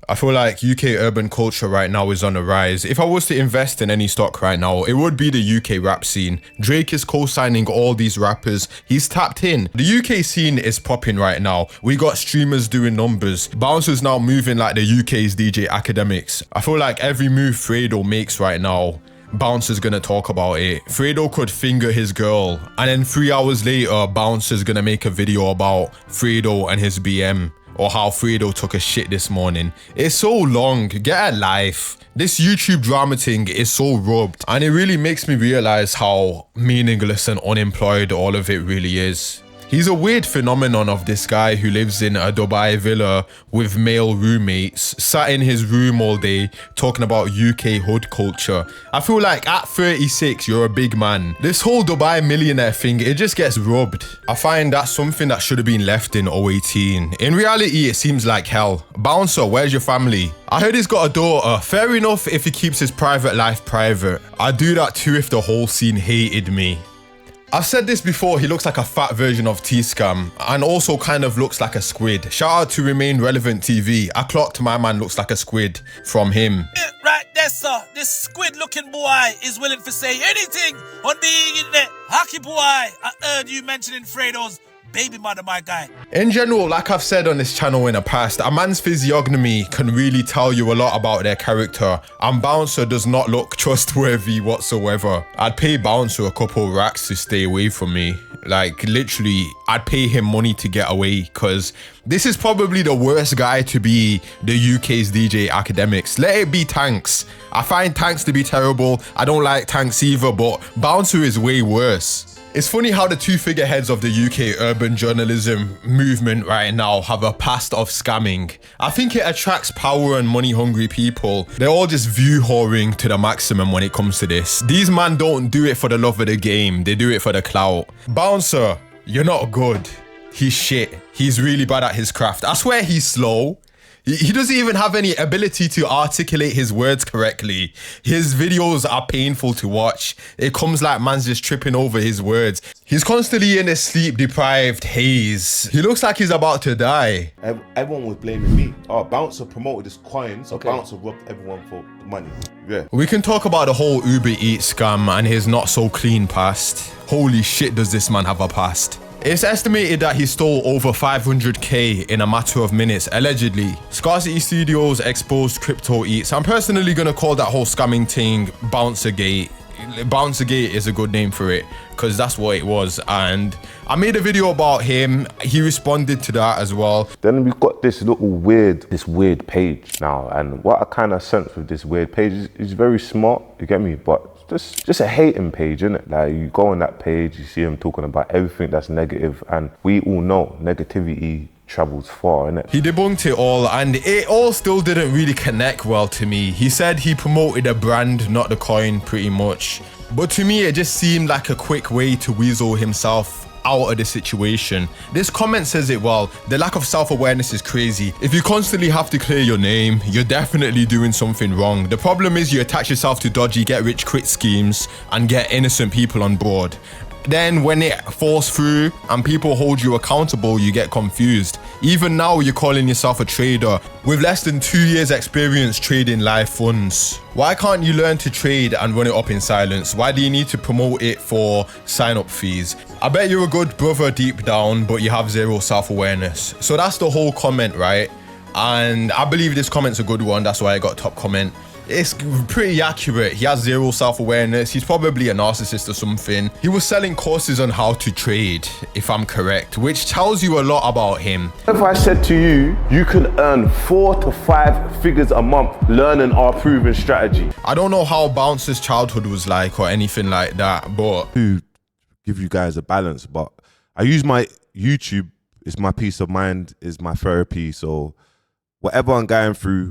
I feel like UK urban culture right now is on the rise. If I was to invest in any stock right now, it would be the UK rap scene. Drake is co-signing all these rappers. He's tapped in. The UK scene is popping right now. We got streamers doing numbers. Bouncer's now moving like the UK's DJ Akademiks. I feel like every move Fredo makes right now, Bouncer's gonna talk about it. Fredo could finger his girl, and then 3 hours later, Bouncer's gonna make a video about Fredo and his BM, or how Fredo took a shit this morning. It's so long, get a life. This YouTube drama thing is so rubbed, and it really makes me realize how meaningless and unemployed all of it really is. He's a weird phenomenon of this guy who lives in a Dubai villa with male roommates, sat in his room all day talking about UK hood culture. I feel like at 36, you're a big man. This whole Dubai millionaire thing, it just gets rubbed. I find that's something that should have been left in 018. In reality, it seems like hell. Bouncer, where's your family? I heard he's got a daughter. Fair enough if he keeps his private life private. I'd do that too if the whole scene hated me. I've said this before, he looks like a fat version of T-Scam and also kind of looks like a squid. Shout out to Remain Relevant TV. I clocked my man looks like a squid from him. Yeah, right there, sir. This squid looking boy is willing to say anything on the internet. Hockey boy, I heard you mentioning Fredo's baby mother, my guy. In general, like I've said on this channel in the past, a man's physiognomy can really tell you a lot about their character, and Bouncer does not look trustworthy whatsoever. I'd pay Bouncer a couple racks to stay away from me. Like literally, I'd pay him money to get away, because this is probably the worst guy to be the UK's DJ Akademiks. Let it be Tanks. I find Tanks to be terrible. I don't like Tanks either, but Bouncer is way worse. It's funny how the two figureheads of the UK urban journalism movement right now have a past of scamming. I think it attracts power and money-hungry people. They're all just view whoring to the maximum when it comes to this. These men don't do it for the love of the game. They do it for the clout. Bouncer, you're not good. He's shit. He's really bad at his craft. I swear he's slow. He doesn't even have any ability to articulate his words correctly. His videos are painful to watch. It comes like man's just tripping over his words. He's constantly in a sleep-deprived haze. He looks like he's about to die. Everyone was blaming me. Oh, Bouncer promoted this coin, so okay. Bouncer robbed everyone for money. Yeah. We can talk about the whole Uber Eats scam and his not so clean past. Holy shit, does this man have a past? It's estimated that he stole over 500k in a matter of minutes, allegedly. Scarcity Studios exposed Crypto Eats. I'm personally gonna call that whole scamming thing BouncerGate. BouncerGate is a good name for it, because that's what it was. And I made a video about him. He responded to that as well. Then we've got this weird page now. And what I kind of sense with this weird page is very smart, you get me? But just a hating page, innit? Like you go on that page, you see him talking about everything that's negative, and we all know negativity travels far, innit? He debunked it all, and it all still didn't really connect well to me. He said he promoted a brand, not the coin, pretty much. But to me, it just seemed like a quick way to weasel himself out of the situation. This comment says it well. The lack of self-awareness is crazy. If you constantly have to clear your name, you're definitely doing something wrong. The problem is you attach yourself to dodgy get-rich-quick schemes and get innocent people on board. Then when it falls through and people hold you accountable, you get confused. Even now, you're calling yourself a trader with less than 2 years experience trading live funds. Why can't you learn to trade and run it up in silence? Why do you need to promote it for sign-up fees? I bet you're a good brother deep down, but you have zero self-awareness. So that's the whole comment, right? And I believe this comment's a good one. That's why I got top comment. It's pretty accurate. He has zero self-awareness. He's probably a narcissist or something. He was selling courses on how to trade, if I'm correct, which tells you a lot about him. If I said to you, you can earn 4 to 5 figures a month learning our proven strategy. I don't know how Bouncer's childhood was like or anything like that, but to give you guys a balance, but I use my YouTube, it's my peace of mind, is my therapy. So whatever I'm going through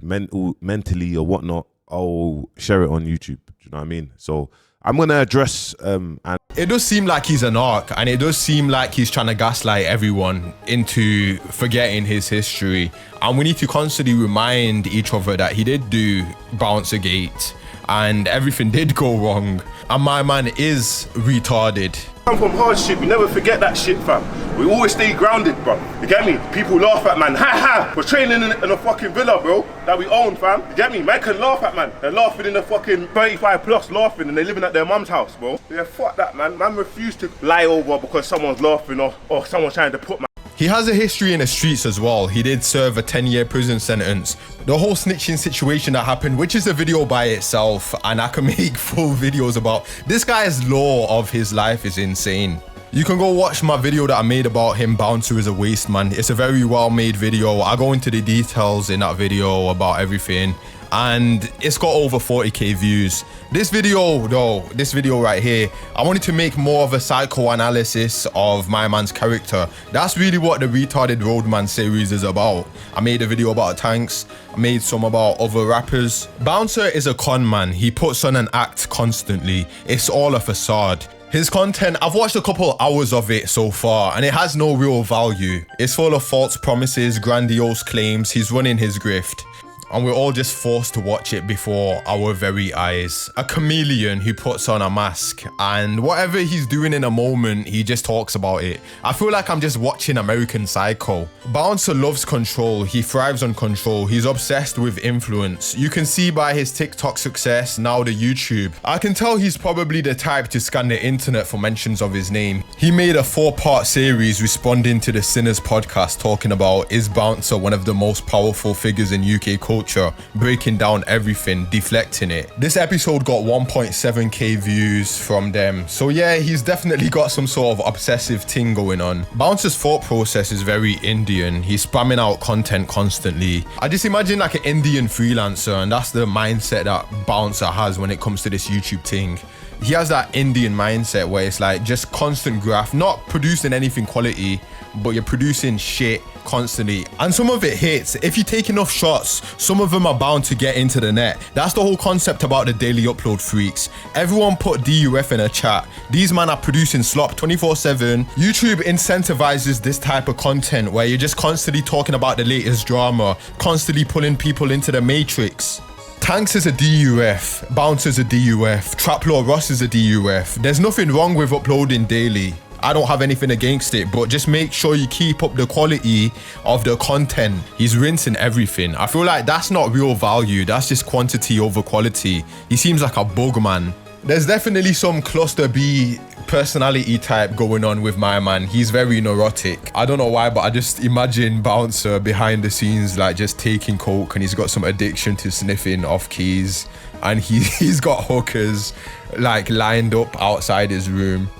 mentally or whatnot, I'll share it on YouTube. Do you know what I mean? So I'm gonna address and it does seem like he's an arc, and it does seem like he's trying to gaslight everyone into forgetting his history. And we need to constantly remind each other that he did do BouncerGate and everything did go wrong. And my man is retarded. come from hardship, you never forget that shit, fam. We always stay grounded, bro. You get me? People laugh at man. Ha ha! We're training in a fucking villa, bro, that we own, fam. You get me? Man can laugh at man. They're laughing in the fucking 35 plus, laughing, and they're living at their mum's house, bro. Yeah, fuck that, man. Man refuse to lie over because someone's laughing or someone's trying to put man. He has a history in the streets as well. He did serve a 10-year prison sentence. The whole snitching situation that happened, which is a video by itself, and I can make full videos about. This guy's lore of his life is insane. You can go watch my video that I made about him. Bouncer is a waste man. It's a very well made video. I go into the details in that video about everything, and it's got over 40k views. This video though, this video right here, I wanted to make more of a psychoanalysis of my man's character. That's really what the Retarded Roadman series is about. I made a video about Tanks, I made some about other rappers. Bouncer is a con man. He puts on an act constantly. It's all a facade. His content, I've watched a couple hours of it so far, and it has no real value. It's full of false promises, grandiose claims. He's running his grift, and we're all just forced to watch it before our very eyes. A chameleon who puts on a mask, and whatever he's doing in a moment, he just talks about it. I feel like I'm just watching American Psycho. Bouncer loves control. He thrives on control. He's obsessed with influence. You can see by his TikTok success, now the YouTube. I can tell he's probably the type to scan the internet for mentions of his name. He made a 4-part series responding to the Sinners podcast, talking about, is Bouncer one of the most powerful figures in UK culture, breaking down everything, deflecting it. This episode got 1.7k views from them. So yeah, he's definitely got some sort of obsessive thing going on. Bouncer's thought process is very Indian. He's spamming out content constantly. I just imagine like an Indian freelancer, and that's the mindset that Bouncer has when it comes to this YouTube thing. He has that Indian mindset where it's like just constant graph, not producing anything quality, but you're producing shit constantly, and some of it hits. If you take enough shots, some of them are bound to get into the net. That's the whole concept about the daily upload freaks. Everyone put DUF in a chat. These men are producing slop 24/7. YouTube incentivizes this type of content where you're just constantly talking about the latest drama, constantly pulling people into the matrix. Tanks is a DUF, Bouncer's a DUF, Traplaw Ross is a DUF. There's nothing wrong with uploading daily. I don't have anything against it, but just make sure you keep up the quality of the content. He's rinsing everything. I feel like that's not real value. That's just quantity over quality. He seems like a bug man. There's definitely some cluster B personality type going on with my man. He's very neurotic. I don't know why, but I just imagine Bouncer behind the scenes like just taking coke, and he's got some addiction to sniffing off keys, and he's got hookers like lined up outside his room.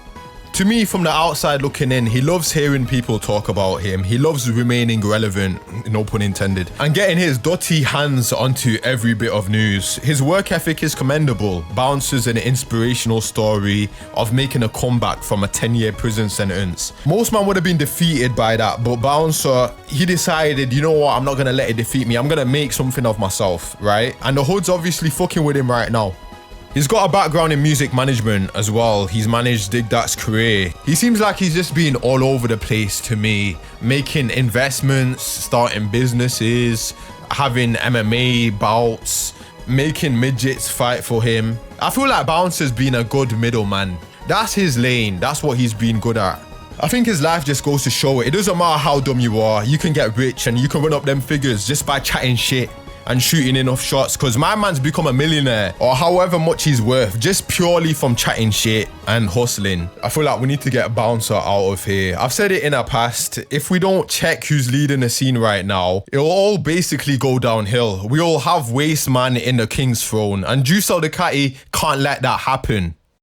To me, from the outside looking in, he loves hearing people talk about him. He loves remaining relevant, no pun intended, and getting his dirty hands onto every bit of news. His work ethic is commendable. Bouncer's an inspirational story of making a comeback from a 10-year prison sentence. Most man would have been defeated by that, but Bouncer, he decided, you know what, I'm not gonna let it defeat me. I'm gonna make something of myself, right? And the hood's obviously fucking with him right now. He's got a background in music management as well. He's managed Dig Dat's career. He seems like he's just been all over the place to me, making investments, starting businesses, having MMA bouts, making midgets fight for him. I feel like Bouncer's been a good middleman. That's his lane. That's what he's been good at. I think his life just goes to show it. It doesn't matter how dumb you are. You can get rich and you can run up them figures just by chatting shit and shooting enough shots, because my man's become a millionaire, or however much he's worth, just purely from chatting shit and hustling. I feel like we need to get Bouncer out of here. I've said it in the past, if we don't check who's leading the scene right now, it'll all basically go downhill. We all have waste man in the king's throne, and Juice the Catty can't let that happen.